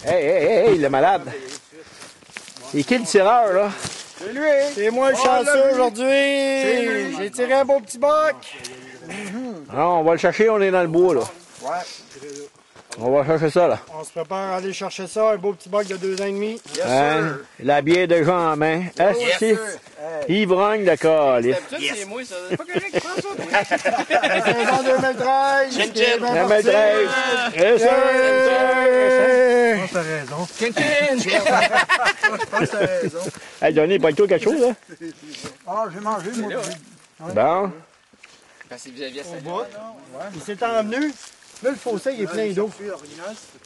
Hey, le malade. C'est qui le tireur, là? C'est lui! C'est moi le chanceux aujourd'hui! J'ai tiré un beau petit boc! Non, on va le chercher, on est dans le bois, là. Ouais. On va chercher ça, là. On se prépare à aller chercher ça, un beau petit boc de 2 ans et demi. Yes, la bière déjà en main. Est-ce ivrogne de calice. C'est moi, ça. C'est pas correct, je pense ça. Saison 2013! 2013! Yes, sir! Je pense que t'as raison. Chin, Je pense que t'as raison. Hey, Johnny, pas le quelque chose, là? Ah, j'ai mangé, moi. Bon. Parce que vis-à-vis Au bout. Il s'est envenu. Là, le fossé, il est plein d'eau.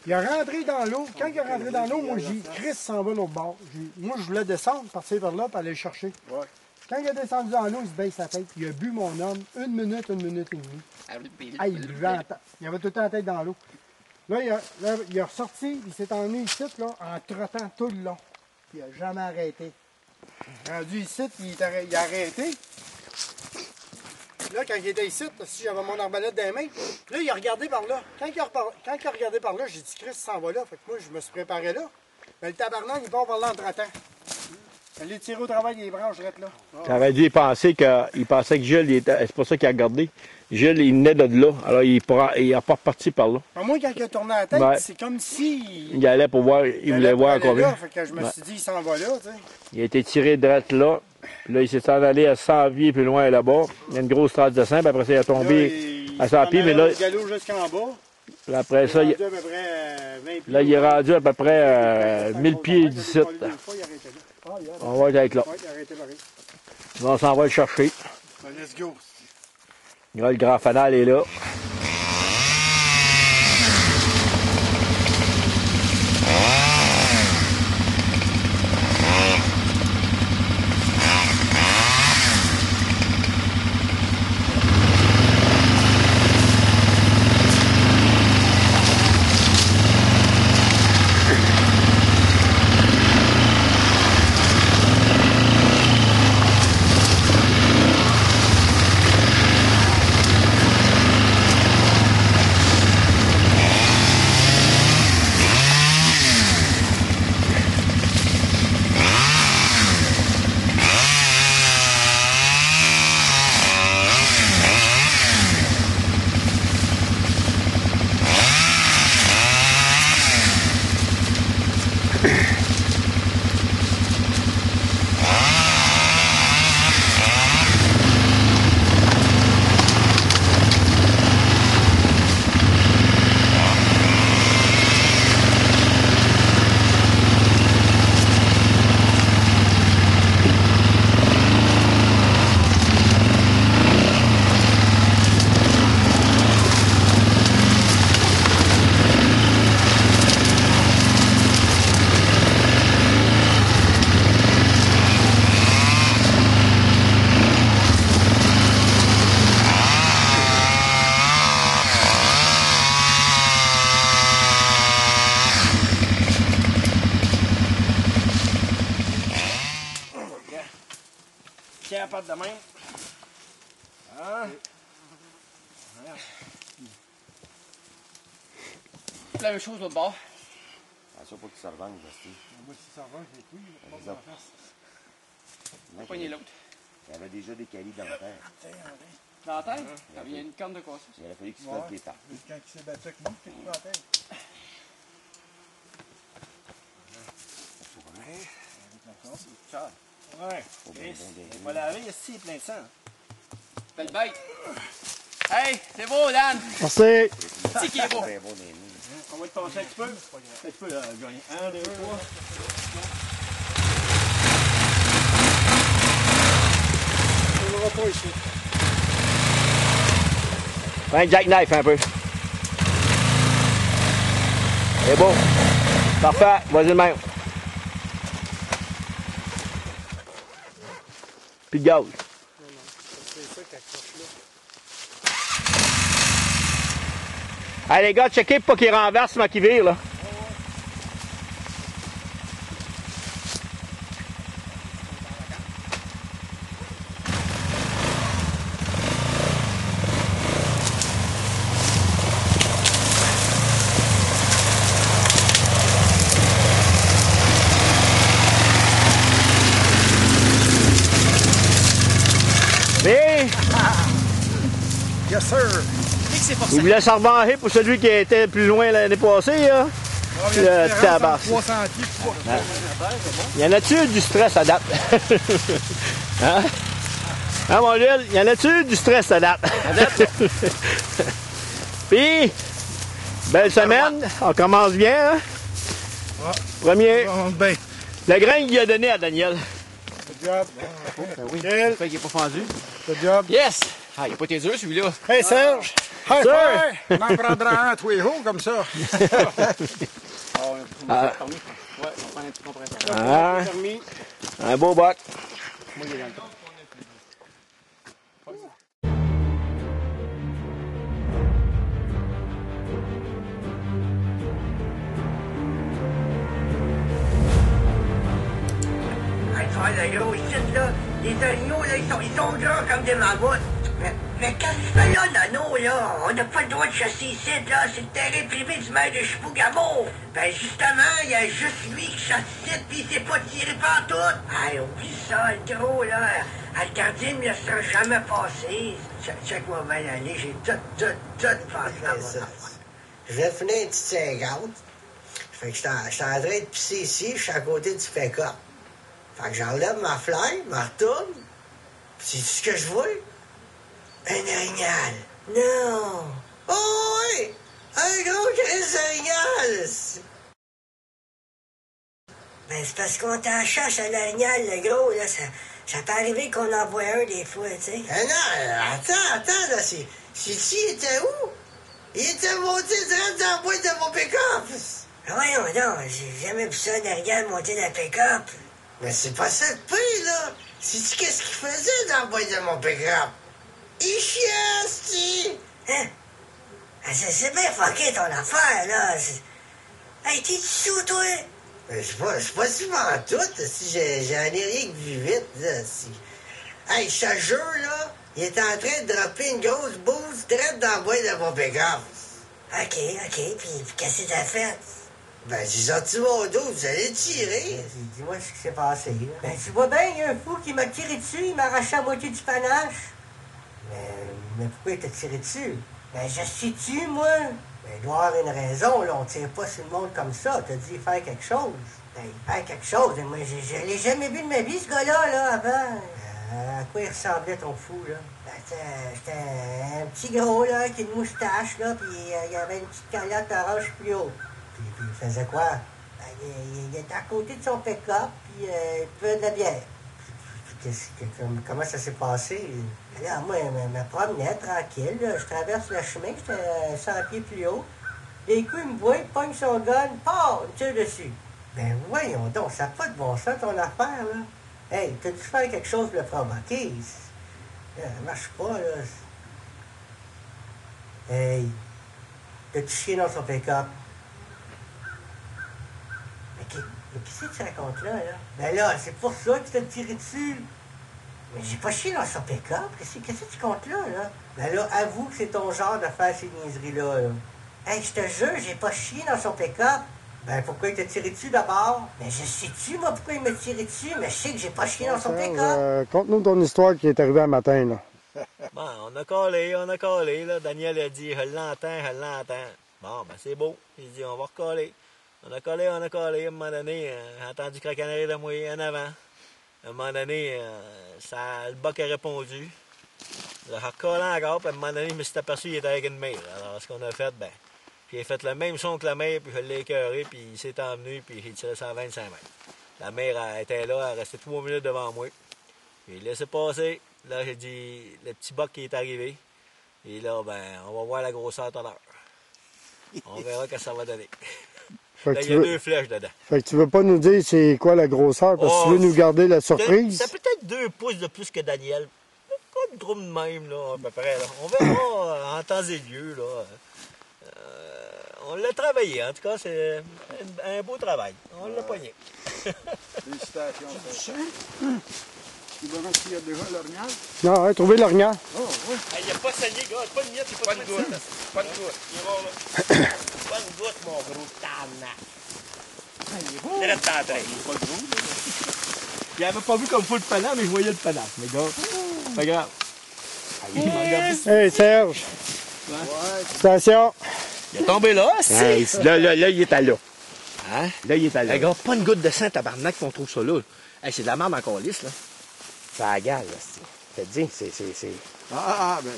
Il est rentré dans l'eau. Quand il est rentré dans l'eau, moi, j'ai dit, Chris s'en va l'autre bord. Moi, je voulais descendre, partir vers là, pour aller le chercher. Ouais. Quand il est descendu dans l'eau, il se baisse sa tête. Il a bu mon homme 1 minute, 1 minute et demie. Ah, il buvait en tête. Il avait tout le temps la tête dans l'eau. Là, il a ressorti, il s'est emmené ici, là, en trottant tout le long. Puis il n'a jamais arrêté. Rendu ici, il a arrêté. Là, quand il était ici, si j'avais mon arbalète dans les mains, là, il a regardé par là. Quand il a regardé par là, j'ai dit, Chris s'en va là. Fait que moi, je me suis préparé là. Mais le tabarnak, il part par là en trottant. Il allait tirer au travail des branches, là. T'avais dû penser que Gilles, c'est pour ça qu'il a regardé. Gilles, il venait de là. Alors, il est pas reparti par là. Moi, quand il a tourné la tête, c'est comme si... Il allait pour voir, il voulait voir encore mieux. Fait que je me suis dit, il s'en va là, tu sais. Il a été tiré direct là. Là, il s'est en allé à 100 pieds plus loin là-bas. Il y a une grosse trace de sang, puis après ça, il a tombé à 100 pieds. Mais là, il galop jusqu'en bas. Après ça, il est rendu à peu près 1000 pieds d'ici. On va être là. On s'en va le chercher. Let's go. Là, le grand fanal est là. Tiens la patte de main. Ah. La même chose l'autre bord. Attention pour que ça revanche, Basti. Moi, si ça revanche, j'ai couilles. On va pogner l'autre. Il y avait déjà des caries dans la terre. Dans la tête? Il y a une canne de casse. Il aurait fallu qu'il se fasse des tartes. Quand il s'est battu avec moi, il s'est pris en tête. Ouais. On va laver, ici, il est plein de sang. Belle bête. Hey, c'est beau, Dan. Merci. C'est qui est beau. Très bon dans les mains. On va te passer un petit peu. Un petit peu, là, Johnny. 1, 2, 3. On ne va pas ici. Prends un jackknife un peu. C'est beau. Parfait. Vas-y de même. Puis de gaz. C'est ça qui accroche là. Allez les gars, checkez pour pas qu'il renverse ma qui vire là. Yes, sir. Il voulait s'en revancher pour celui qui était plus loin l'année passée, là. Le tabac. 300 pieds, Y en a-tu du stress à date? Hein? Hein, mon Lille? Y en a-tu du stress à date? Puis, belle semaine. On commence bien, hein? Premier. Ben. La graine qu'il a donnée à Daniel. Good job. Oui. Fait qu'il n'est pas fendu. Good job. Yes! Ah, il n'a pas été dur celui-là. Hey, Serge. High Sir. five. On en prendra un à tous les jours comme ça. Ah. Ouais, on prend un petit compresseur. Ah, Permis. un beau bac. Moi, il est dans le temps. Le gros ici, là, les agneaux, là, ils sont grands comme des mammouths. Mais qu'est-ce que tu fais là, Nano, là? On n'a pas le droit de chasser ici, là. C'est le terrain privé du maire de Chibougamau. Ben, justement, il y a juste lui qui chasse ici, pis il s'est pas tiré partout. Ah, oublie ça, le gros, là. Le gardien ne me laissera jamais passer. Check-moi bien aller, j'ai tout pensé à mon affaire. Je viens de finir une petite 50. Fait que j'étais en train de pisser ici, je suis à côté du pick-up. Fait que j'enlève ma fly, me retourne. C'est ce que je vois? Un orignal. Non. Oh oui! Un gros crise d'orignal! Ben, c'est parce qu'on t'en cherche à l'orignal, le gros, là. Ça peut arriver qu'on en voit un des fois, tu sais. Non, attends, là, c'est-tu, il était où? Il était monté direct dans la boîte de mon pick-up. Voyons donc, j'ai jamais vu ça, un orignal monter dans le pick-up. Mais c'est pas ça le pire, là. Sais-tu qu'est-ce qu'il faisait dans la boîte de mon pick-up? Il chiasse, hein? Ah, c'est bien fucké ton affaire, là. Hey, t'es sous, toi? C'est pas souvent tout, si j'en ai rien que vu vite, là. Hey, je te jure, là, il est en train de dropper une grosse bouse direct dans la boîte de mon pick-up. OK, puis qu'est-ce que t'as fait? Ben, j'ai sorti mon dos, vous allez tirer. Dis-moi ce qui s'est passé, là. Ben, tu vois bien, il y a un fou qui m'a tiré dessus, il m'a arraché la moitié du panache. Mais pourquoi il t'a tiré dessus? Ben, je sais-tu, moi? Ben, il doit y avoir une raison, là, on tire pas sur le monde comme ça. T'as dit faire quelque chose. Ben, faire quelque chose, moi, je l'ai jamais vu de ma vie, ce gars-là, là, avant. À quoi il ressemblait, ton fou, là? Ben, c'était un petit gros, là, qui a une moustache, là, puis il avait une petite calotte orange fluo. Puis il faisait quoi? Ben, il était à côté de son pick-up, puis il buvait de la bière. Comment ça s'est passé? Ben là, moi, je me promenais tranquille, là, je traverse le chemin, j'étais 100 pieds plus haut. D'un coup, il me voit, il pogne son gun, paf, il tire dessus. Ben voyons donc, ça n'a pas de bon sens ton affaire, là. Hey, t'as dû faire quelque chose pour le provoquer? Ça marche pas, là. Hey, t'as-tu chié dans son pick-up? Mais qu'est-ce que tu racontes là? Ben là, c'est pour ça que tu t'as tiré dessus. Mais j'ai pas chié dans son pick-up. Qu'est-ce que tu comptes là? Ben là, avoue que c'est ton genre de faire ces niaiseries-là. Là. Hey, je te jure, j'ai pas chié dans son pick-up. Ben pourquoi il t'a tiré dessus d'abord? Ben je sais-tu, moi, pourquoi il m'a tiré dessus, mais je sais que j'ai pas chié dans son pick-up. Conte-nous ton histoire qui est arrivée un matin, là. Bon, on a collé, là. Daniel a dit, je l'entends. Bon, ben c'est beau. Il dit, on va recoller. On a collé. À un moment donné, j'ai entendu craquer en arrière de moi en avant. À un moment donné, le bac a répondu. J'ai recollé encore, puis à un moment donné, je me suis aperçu qu'il était avec une mère. Alors, ce qu'on a fait, ben, puis il a fait le même son que la mère, puis je l'ai écœuré, puis il s'est emmené, puis j'ai tiré 125 mètres. La mère elle était là, elle restait 3 minutes devant moi. Puis il laissé passer. Là, j'ai dit, le petit bac qui est arrivé. Et là, ben, on va voir la grosseur tout à l'heure. On verra ce que ça va donner. Là, il y a 2 flèches dedans. Fait que tu veux pas nous dire c'est quoi la grosseur, parce que tu veux nous garder la surprise? C'est peut-être 2 pouces de plus que Daniel. Pas de gros de même, là, à peu près. Là. On verra en temps et lieu, là. On l'a travaillé, en tout cas, c'est un beau travail. On l'a pogné. Félicitations. Tu verras s'il y a déjà l'orignal? Non, hein, trouver l'orignal. Oh, oui. Il n'y a pas saigné, gars. Pas de miette, Pas de goutte. Pas de goutte. Il est bon, là. Pas de goutte, mon gros tabarnak. Il est beau. Il est rentré. Pas de gros. Il n'avait pas vu comme faut le panam, mais je voyais le panam. Mais gars, pas grave. Hey, Serge. Station. Il est tombé là, Hey, là, il est à là. Hein? Là, il est à là. Hey, gars, pas une goutte de sang, tabarnak, qu'on trouve ça là. Hey, c'est de la merde encore lisse, là. Ça agale, là. Faites dire, c'est... Ben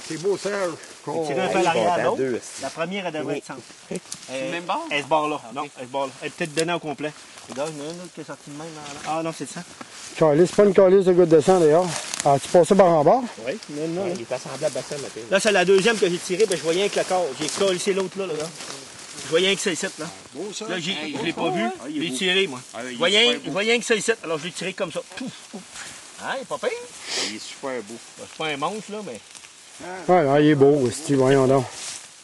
c'est beau, Serge. J'ai tiré un peu à Hey, l'arrière content, l'autre. deux. La première, elle devrait être simple. le même bord? Elle se barre là. Ah, ok. Non, elle se barre là. Elle est peut-être donnée au complet. Regarde, il y en a une autre qui est sortie de même. Là. Ah non, c'est ça. Calice, c'est pas une calice de goutte de sang d'ailleurs. Ah, tu passais par en bas? Oui, non. Il est assemblable à ça, matin. Là, c'est la deuxième que j'ai tirée, ben je voyais que le corps. J'ai collé l'autre là, là. Je voyais que c'est ici, là. Beau, ça. Là, je l'ai pas vu. Je l'ai tiré, moi. Ah, il est Je voyais super beau. que c'est ici. Alors, je l'ai tiré comme ça. Pouf, pouf. Ah, il est pas pire. Il est super beau. C'est pas un monstre, là, mais Ouais, ah, il est beau, si voyons donc.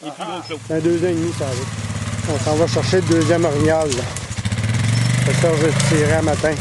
il est plus gros que l'autre. C'est un 2 ans et demi, ça va. On s'en va chercher le deuxième orignal, là. Le Serge a tiré à matin.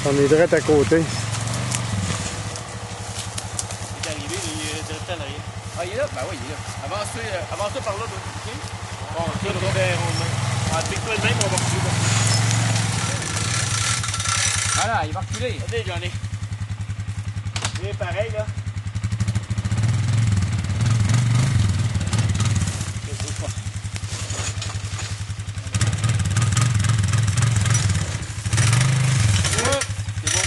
On est direct à côté. Il est arrivé, il est direct à l'arrière. Ah, il est là? Ben oui, il est là. Avance-toi par là, toi. OK? Bon, ça, on va faire rondement. Ah, pique-toi le même, on va reculer. Voilà, il va reculer. Regardez, j'en ai. Il est pareil, là. Je bouge pas. C'est bon.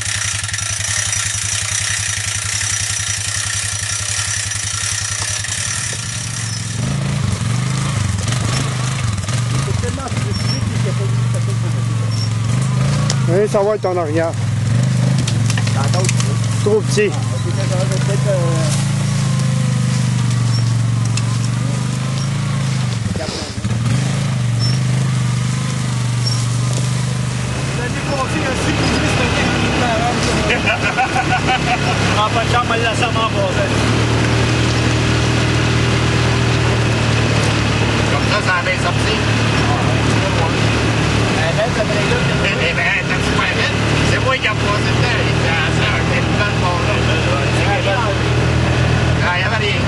C'est tellement spécifique qu'il n'y a pas vu que ça fait Oui, ça va être ton orignal. Trop petit. Ah, pas de chambre, elle l'a sûrement passé. Comme ça a bien sorti. Eh bien, t'as super vite. C'est moi qui ai passé le temps. Il était à ça, un peu de bon là. Ah, il y avait des...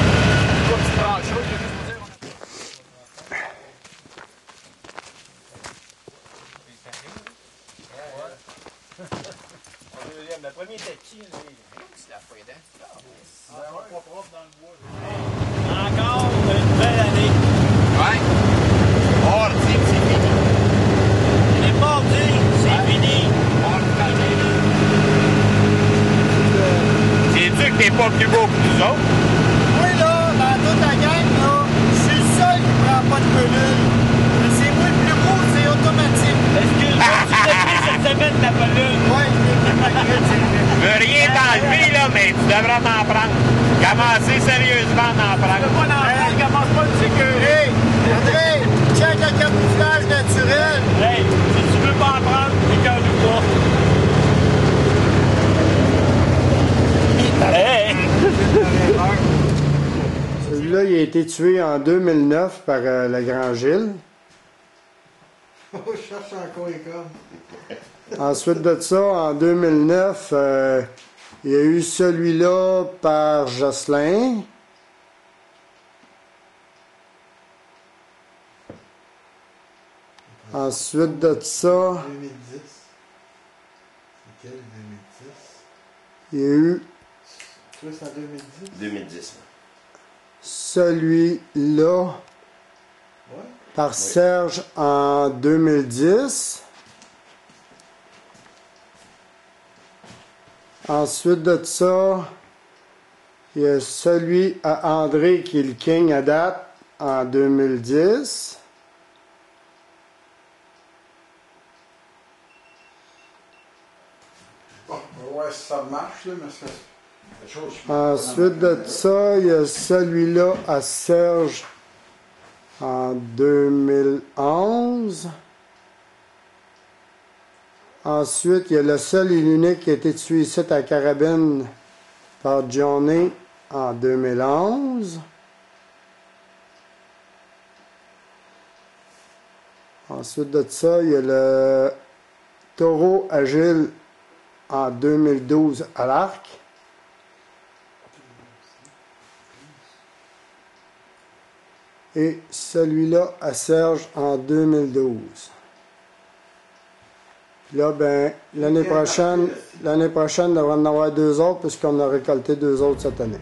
Le premier était qui? C'est la fouille dedans. Encore une belle année. Ouais. Oh, c'est fini. Il est mardi, c'est fini. C'est-tu que t'es pas plus beau que nous autres? Oui, là, dans toute la gang, là, je suis le seul qui prend pas de pelule. Mais c'est moi le plus beau, c'est automatique. Excuse-moi, tu t'es pris cette semaine ta pelule. Ouais, je l'ai pris malgré, Je veux rien t'enlever, là, mais tu devrais m'en prendre. Commencer sérieusement à en prendre. Commence pas de sécurité. Hey, André, check le camouflage naturel. Hey, si tu veux pas en prendre, écoeure-nous pas. Hey! Celui-là, il a été tué en 2009 par le Grand Gilles. Je cherche encore les cordes. Ensuite de ça, en 2009, il y a eu celui-là par Jocelyn. Ensuite de ça, 2010. C'est quel 2010? il y a eu Toi, c'est en 2010? 2010. celui-là Ouais. par Serge en 2010. Ensuite de ça, Il y a celui à André qui est le King à date en 2010. Bon, on va voir si ça marche, là, mais c'est quelque chose. Ensuite de ça, il y a celui-là à Serge en 2011. Ensuite, il y a le seul et l'unique qui a été tué ici à la carabine par Johnny en 2011. Ensuite de ça, il y a le taureau agile en 2012 à l'arc. Et celui-là à Serge en 2012. Là, ben, l'année prochaine, il devrait en avoir 2 autres puisqu'on a récolté 2 autres cette année.